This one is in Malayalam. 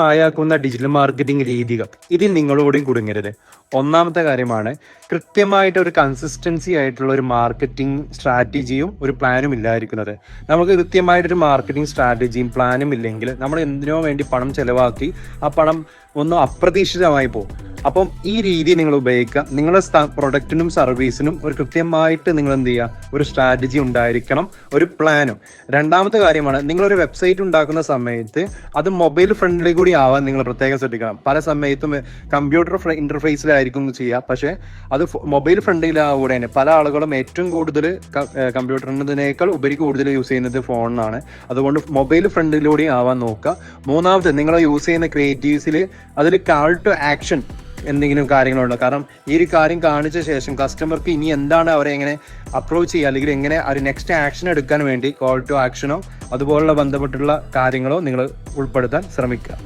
ആയാക്കുന്ന ഡിജിറ്റൽ മാർക്കറ്റിംഗ് രീതികൾ ഇതിൽ നിങ്ങളോടും കുടുങ്ങരുത്. ഒന്നാമത്തെ കാര്യമാണ് കൃത്യമായിട്ട് ഒരു കൺസിസ്റ്റൻസി ആയിട്ടുള്ള ഒരു മാർക്കറ്റിംഗ് സ്ട്രാറ്റജിയും ഒരു പ്ലാനും ഇല്ലായിരിക്കുന്നത്. നമുക്ക് കൃത്യമായിട്ടൊരു മാർക്കറ്റിംഗ് സ്ട്രാറ്റജിയും പ്ലാനും ഇല്ലെങ്കിൽ നമ്മൾ എന്തിനോ വേണ്ടി പണം ചെലവാക്കി ആ പണം ഒന്നും അപ്രതീക്ഷിതമായി പോകും. അപ്പം ഈ രീതി നിങ്ങൾ ഉപയോഗിക്കുക. നിങ്ങളുടെ പ്രൊഡക്റ്റിനും സർവീസിനും ഒരു കൃത്യമായിട്ട് നിങ്ങൾ എന്ത് ചെയ്യുക, ഒരു സ്ട്രാറ്റജി ഉണ്ടായിരിക്കണം, ഒരു പ്ലാനും. രണ്ടാമത്തെ കാര്യമാണ് നിങ്ങളൊരു വെബ്സൈറ്റ് ഉണ്ടാക്കുന്ന സമയത്ത് അത് മൊബൈൽ ഫ്രണ്ട്ലി കൂടി ആവാൻ നിങ്ങൾ പ്രത്യേകം ശ്രദ്ധിക്കണം. പല സമയത്തും കമ്പ്യൂട്ടർ ഇന്റർഫേസിലായിരിക്കും ചെയ്യുക, പക്ഷേ അത് മൊബൈൽ ഫ്രണ്ട്ലിയിലാകൂടെ തന്നെ പല ആളുകളും ഏറ്റവും കൂടുതൽ കമ്പ്യൂട്ടറിനേക്കാൾ ഉപരി കൂടുതൽ യൂസ് ചെയ്യുന്നത് ഫോണിനാണ്. അതുകൊണ്ട് മൊബൈൽ ഫ്രണ്ട്ലിലൂടെ ആവാൻ നോക്കുക. മൂന്നാമത് നിങ്ങൾ യൂസ് ചെയ്യുന്ന ക്രിയേറ്റീവ്സിൽ അതിൽ കാൾ ടു ആക്ഷൻ എന്തെങ്കിലും കാര്യങ്ങളുണ്ടോ? കാരണം ഈ ഒരു കാര്യം കാണിച്ച ശേഷം കസ്റ്റമർക്ക് ഇനി എന്താണ് അവരെ എങ്ങനെ അപ്രോച്ച് ചെയ്യുക, അല്ലെങ്കിൽ എങ്ങനെ ഒരു നെക്സ്റ്റ് ആക്ഷൻ എടുക്കാൻ വേണ്ടി കോൾ ടു ആക്ഷനോ അതുപോലുള്ള ബന്ധപ്പെട്ടുള്ള കാര്യങ്ങളോ നിങ്ങൾ ഉൾപ്പെടുത്താൻ ശ്രമിക്കുക.